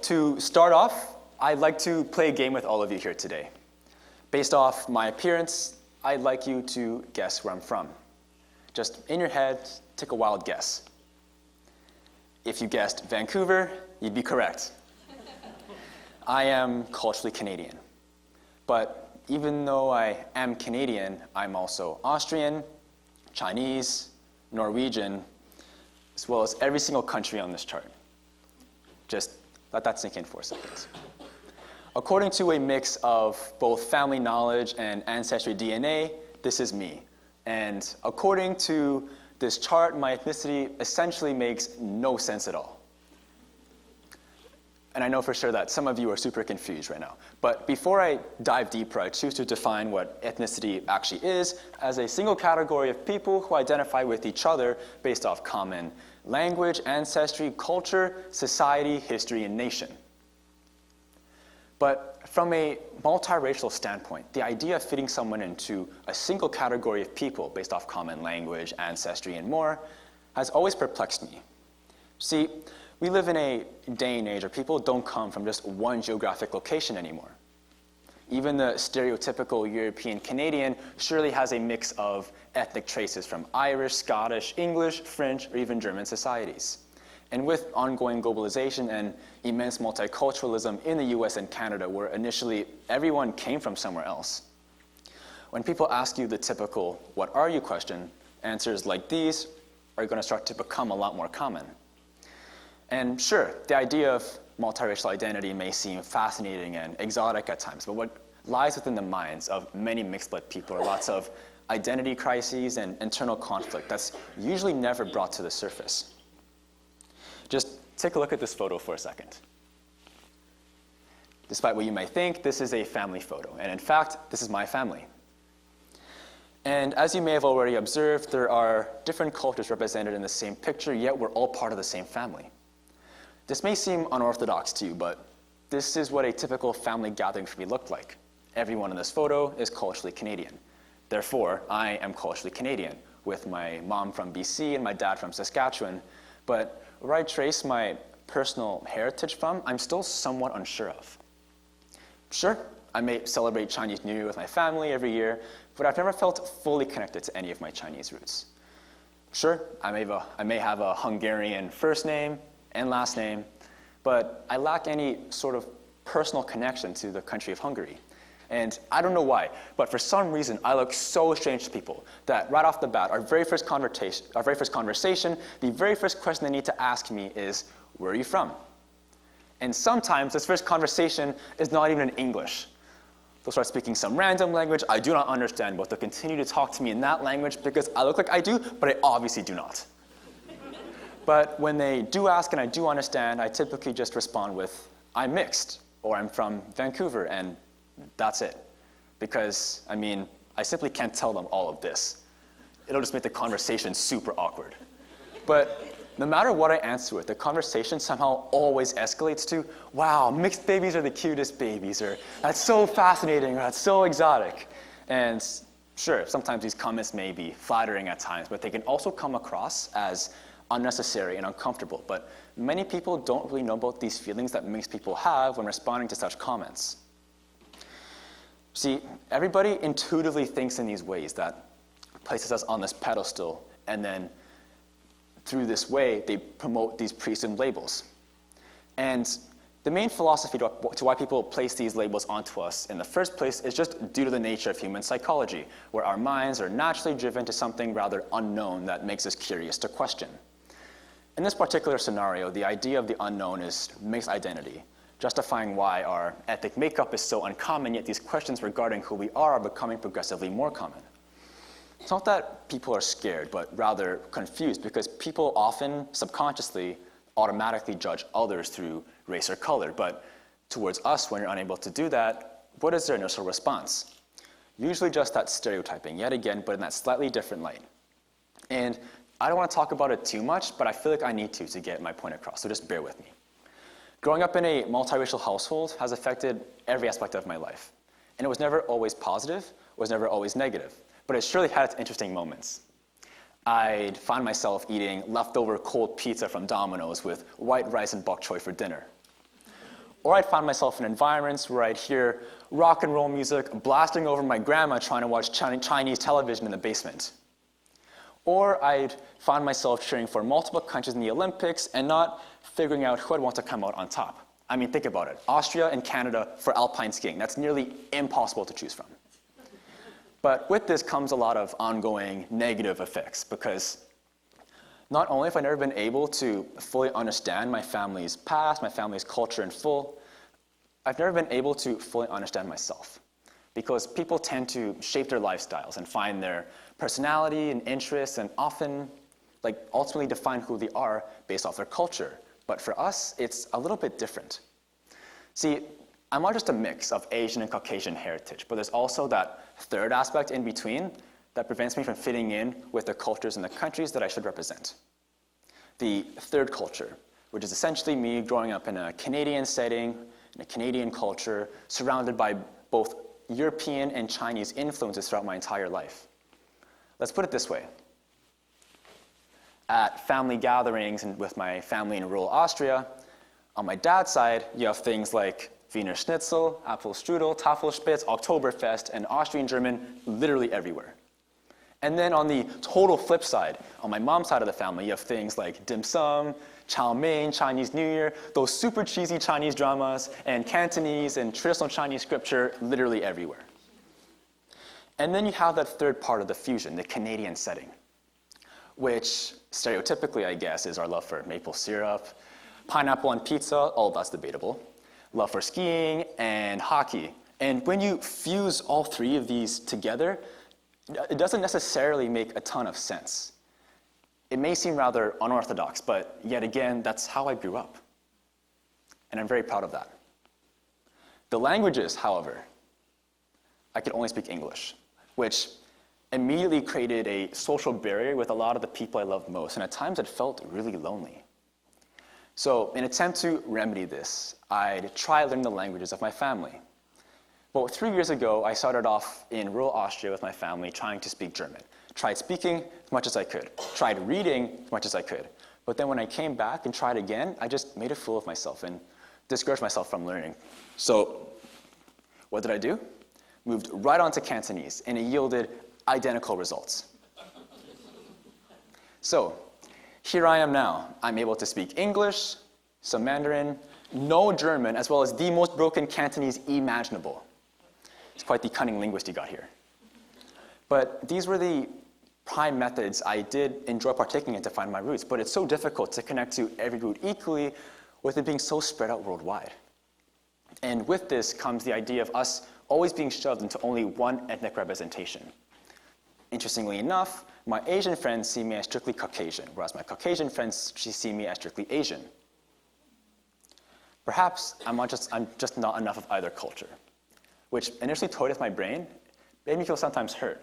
to start off, I'd like to play a game with all of you here today. Based off my appearance, I'd like you to guess where I'm from. Just in your head, take a wild guess. If you guessed Vancouver, you'd be correct. I am culturally Canadian. But even though I am Canadian, I'm also Austrian, Chinese, Norwegian, as well as every single country on this chart. Just let that sink in for a second. According to a mix of both family knowledge and ancestry DNA, this is me. And according to this chart, my ethnicity essentially makes no sense at all. And I know for sure that some of you are super confused right now. But before I dive deeper, I choose to define what ethnicity actually is as a single category of people who identify with each other based off common language, ancestry, culture, society, history, and nation. But from a multiracial standpoint, the idea of fitting someone into a single category of people based off common language, ancestry, and more has always perplexed me. See, we live in a day and age where people don't come from just one geographic location anymore. Even the stereotypical European Canadian surely has a mix of ethnic traces from Irish, Scottish, English, French, or even German societies. And with ongoing globalization and immense multiculturalism in the US and Canada, where initially everyone came from somewhere else, when people ask you the typical "what are you" question, answers like these are going to start to become a lot more common. And sure, the idea of multiracial identity may seem fascinating and exotic at times, but what lies within the minds of many mixed-blood people are lots of identity crises and internal conflict that's usually never brought to the surface. Just take a look at this photo for a second. Despite what you might think, this is a family photo, and in fact, this is my family. And as you may have already observed, there are different cultures represented in the same picture, yet we're all part of the same family. This may seem unorthodox to you, but this is what a typical family gathering for me looked like. Everyone in this photo is culturally Canadian. Therefore, I am culturally Canadian, with my mom from BC and my dad from Saskatchewan. But where I trace my personal heritage from, I'm still somewhat unsure of. Sure, I may celebrate Chinese New Year with my family every year, but I've never felt fully connected to any of my Chinese roots. Sure, I may have a Hungarian first name and last name, but I lack any sort of personal connection to the country of Hungary. And I don't know why, but for some reason, I look so strange to people that right off the bat, our very first conversation, the very first question they need to ask me is, "Where are you from?" And sometimes this first conversation is not even in English. They'll start speaking some random language I do not understand, but they'll continue to talk to me in that language because I look like I do, but I obviously do not. But when they do ask and I do understand, I typically just respond with, "I'm mixed," or "I'm from Vancouver," and that's it. Because, I simply can't tell them all of this. It'll just make the conversation super awkward. But no matter what I answer with, the conversation somehow always escalates to, "Wow, mixed babies are the cutest babies," or "That's so fascinating," or "That's so exotic." And sure, sometimes these comments may be flattering at times, but they can also come across as unnecessary and uncomfortable. But many people don't really know about these feelings that mixed people have when responding to such comments. See, everybody intuitively thinks in these ways that places us on this pedestal, and then through this way, they promote these preassumed labels. And the main philosophy to why people place these labels onto us in the first place is just due to the nature of human psychology, where our minds are naturally driven to something rather unknown that makes us curious to question. In this particular scenario, the idea of the unknown is mixed identity, justifying why our ethnic makeup is so uncommon, yet these questions regarding who we are becoming progressively more common. It's not that people are scared, but rather confused, because people often subconsciously automatically judge others through race or color. But towards us, when you're unable to do that, what is their initial response? Usually just that stereotyping, yet again, but in that slightly different light. And I don't want to talk about it too much, but I feel like I need to get my point across, so just bear with me. Growing up in a multiracial household has affected every aspect of my life. And it was never always positive, it was never always negative, but it surely had its interesting moments. I'd find myself eating leftover cold pizza from Domino's with white rice and bok choy for dinner. Or I'd find myself in environments where I'd hear rock and roll music blasting over my grandma trying to watch Chinese television in the basement. Or I'd find myself cheering for multiple countries in the Olympics and not figuring out who I'd want to come out on top. I mean, think about it. Austria and Canada for alpine skiing. That's nearly impossible to choose from. But with this comes a lot of ongoing negative effects, because not only have I never been able to fully understand my family's past, my family's culture in full, I've never been able to fully understand myself. Because people tend to shape their lifestyles and find their personality and interests and often, ultimately define who they are based off their culture. But for us, it's a little bit different. See, I'm not just a mix of Asian and Caucasian heritage, but there's also that third aspect in between that prevents me from fitting in with the cultures and the countries that I should represent. The third culture, which is essentially me growing up in a Canadian setting, in a Canadian culture, surrounded by both European and Chinese influences throughout my entire life. Let's put it this way. At family gatherings and with my family in rural Austria, on my dad's side, you have things like Wiener Schnitzel, Apfelstrudel, Tafelspitz, Oktoberfest, and Austrian German literally everywhere. And then on the total flip side, on my mom's side of the family, you have things like dim sum, chow mein, Chinese New Year, those super cheesy Chinese dramas, and Cantonese and traditional Chinese scripture literally everywhere. And then you have that third part of the fusion, the Canadian setting, which stereotypically, I guess, is our love for maple syrup, pineapple on pizza, all that's debatable, love for skiing, and hockey. And when you fuse all three of these together, it doesn't necessarily make a ton of sense. It may seem rather unorthodox, but yet again, that's how I grew up. And I'm very proud of that. The languages, however, I could only speak English, which immediately created a social barrier with a lot of the people I loved most, and at times it felt really lonely. So in an attempt to remedy this, I'd try learning the languages of my family. Well, 3 years ago, I started off in rural Austria with my family trying to speak German. Tried speaking as much as I could. Tried reading as much as I could. But then when I came back and tried again, I just made a fool of myself and discouraged myself from learning. So what did I do? Moved right on to Cantonese, and it yielded identical results. So here I am now. I'm able to speak English, some Mandarin, no German, as well as the most broken Cantonese imaginable. It's quite the cunning linguist you got here. But these were the prime methods I did enjoy partaking in to find my roots, but it's so difficult to connect to every root equally with it being so spread out worldwide. And with this comes the idea of us always being shoved into only one ethnic representation. Interestingly enough, my Asian friends see me as strictly Caucasian, whereas my Caucasian friends see me as strictly Asian. Perhaps I'm just not enough of either culture, which initially toyed with my brain, made me feel sometimes hurt.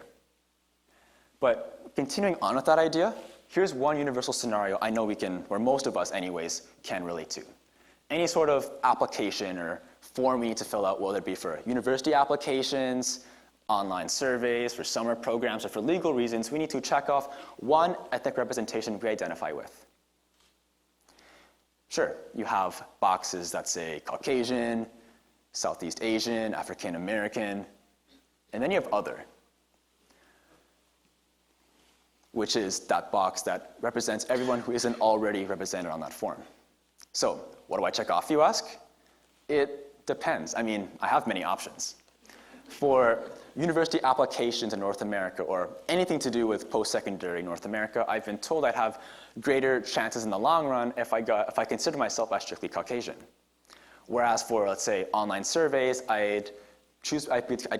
But continuing on with that idea, here's one universal scenario I know where most of us anyways, can relate to. Any sort of application or form we need to fill out, whether it be for university applications, online surveys, for summer programs, or for legal reasons, we need to check off one ethnic representation we identify with. Sure, you have boxes that say Caucasian, Southeast Asian, African American, and then you have other, which is that box that represents everyone who isn't already represented on that form. So, what do I check off, you ask? It depends. I mean, I have many options. For university applications in North America, or anything to do with post-secondary North America, I've been told I'd have greater chances in the long run if I consider myself as strictly Caucasian. Whereas for, let's say, online surveys, I'd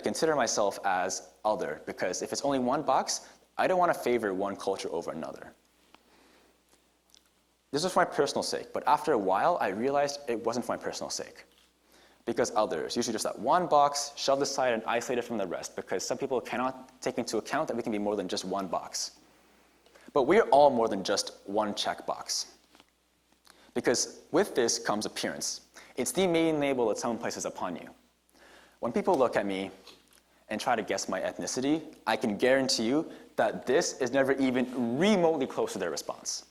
consider myself as other, because if it's only one box, I don't want to favor one culture over another. This was for my personal sake, but after a while, I realized it wasn't for my personal sake. Because others, usually just that one box, shoved aside and isolated from the rest, because some people cannot take into account that we can be more than just one box. But we're all more than just one checkbox. Because with this comes appearance. It's the main label that someone places upon you. When people look at me and try to guess my ethnicity, I can guarantee you that this is never even remotely close to their response.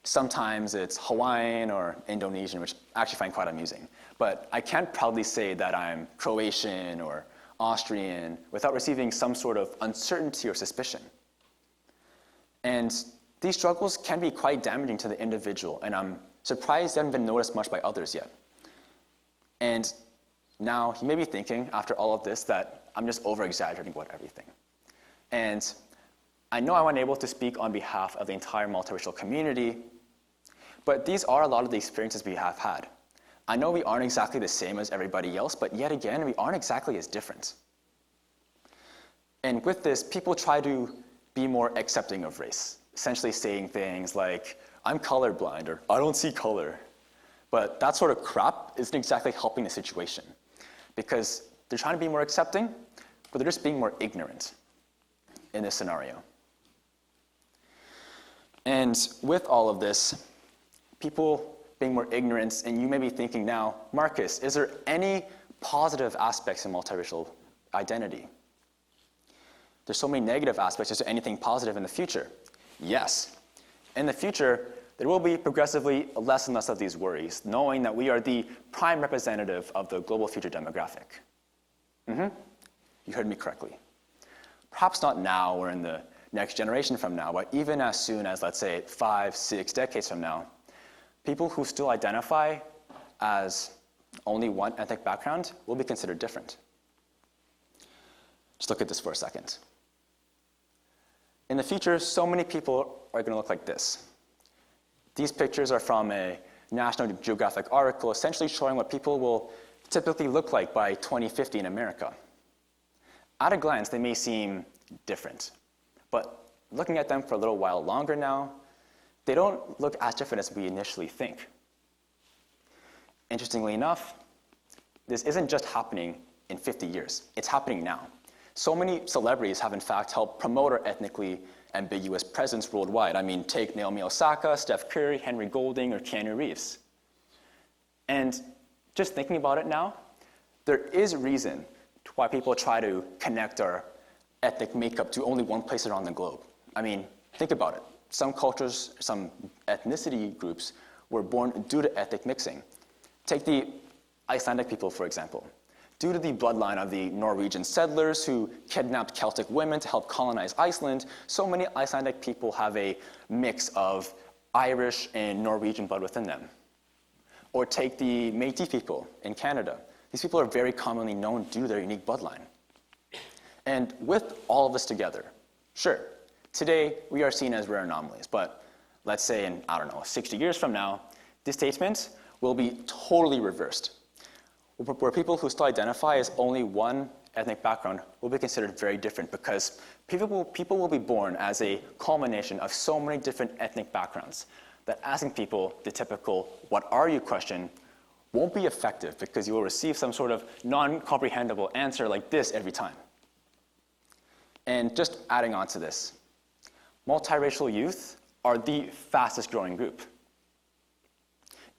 Sometimes it's Hawaiian or Indonesian, which I actually find quite amusing. But I can't proudly say that I'm Croatian or Austrian without receiving some sort of uncertainty or suspicion. And these struggles can be quite damaging to the individual, and I'm surprised they haven't been noticed much by others yet. And now you may be thinking, after all of this, that I'm just over-exaggerating about everything. And I know I'm unable to speak on behalf of the entire multiracial community, but these are a lot of the experiences we have had. I know we aren't exactly the same as everybody else, but yet again, we aren't exactly as different. And with this, people try to be more accepting of race, essentially saying things like, I'm colorblind, or I don't see color. But that sort of crap isn't exactly helping the situation, because they're trying to be more accepting, but they're just being more ignorant in this scenario. And with all of this, people being more ignorant, and you may be thinking now, Marcus, is there any positive aspects in multiracial identity? There's so many negative aspects. Is there anything positive in the future? Yes. In the future, there will be progressively less and less of these worries, knowing that we are the prime representative of the global future demographic. You heard me correctly. Perhaps not now or in the next generation from now, but even as soon as, let's say, 5, 6 decades from now, people who still identify as only one ethnic background will be considered different. Just look at this for a second. In the future, so many people are going to look like this. These pictures are from a National Geographic article essentially showing what people will typically look like by 2050 in America. At a glance, they may seem different, but looking at them for a little while longer now, they don't look as different as we initially think. Interestingly enough, this isn't just happening in 50 years. It's happening now. So many celebrities have in fact helped promote our ethnically ambiguous presence worldwide. I mean, take Naomi Osaka, Steph Curry, Henry Golding, or Keanu Reeves. And just thinking about it now, there is reason why people try to connect our ethnic makeup to only one place around the globe. I mean, think about it. Some cultures, some ethnicity groups were born due to ethnic mixing. Take the Icelandic people, for example. Due to the bloodline of the Norwegian settlers who kidnapped Celtic women to help colonize Iceland, so many Icelandic people have a mix of Irish and Norwegian blood within them. Or take the Métis people in Canada. These people are very commonly known due to their unique bloodline. And with all of this together, sure, today we are seen as rare anomalies, but let's say in, 60 years from now, this statement will be totally reversed, where people who still identify as only one ethnic background will be considered very different because people will be born as a culmination of so many different ethnic backgrounds that asking people the typical "what are you" question won't be effective because you will receive some sort of non-comprehensible answer like this every time. And just adding on to this, multiracial youth are the fastest growing group.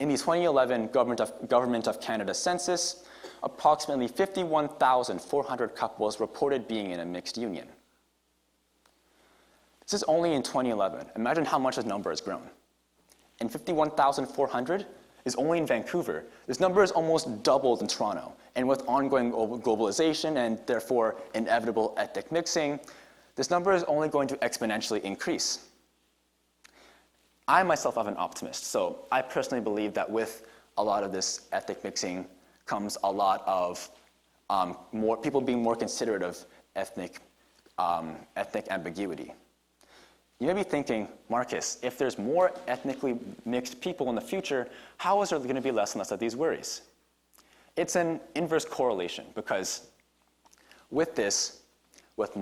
In the 2011 Government of Canada census, approximately 51,400 couples reported being in a mixed union. This is only in 2011. Imagine how much this number has grown. And 51,400 is only in Vancouver. This number is almost doubled in Toronto. And with ongoing globalization and therefore inevitable ethnic mixing, this number is only going to exponentially increase. I myself am an optimist, so I personally believe that with a lot of this ethnic mixing comes a lot of more people being more considerate of ethnic ambiguity. You may be thinking, Marcus, if there's more ethnically mixed people in the future, how is there going to be less and less of these worries? It's an inverse correlation because with this, with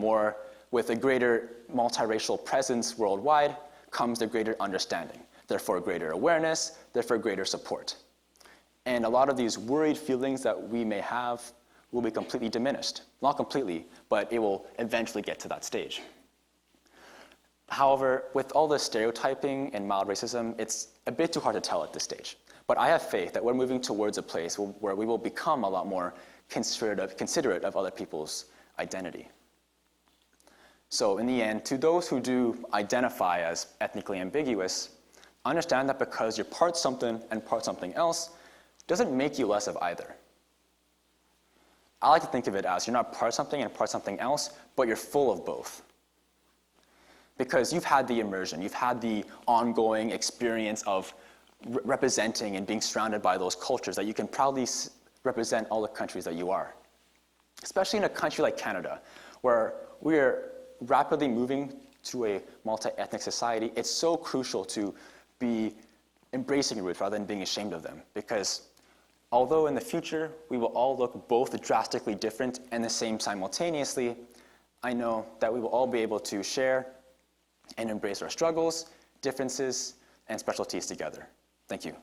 a greater multiracial presence worldwide, comes the greater understanding, therefore greater awareness, therefore greater support. And a lot of these worried feelings that we may have will be completely diminished. Not completely, but it will eventually get to that stage. However, with all the stereotyping and mild racism, it's a bit too hard to tell at this stage. But I have faith that we're moving towards a place where we will become a lot more considerate of other people's identity. So in the end, to those who do identify as ethnically ambiguous, understand that because you're part something and part something else doesn't make you less of either. I like to think of it as you're not part something and part something else, but you're full of both. Because you've had the immersion, you've had the ongoing experience of representing and being surrounded by those cultures that you can proudly represent all the countries that you are. Especially in a country like Canada, where we are rapidly moving to a multi-ethnic society, it's so crucial to be embracing roots rather than being ashamed of them. Because although in the future we will all look both drastically different and the same simultaneously, I know that we will all be able to share and embrace our struggles, differences, and specialties together. Thank you.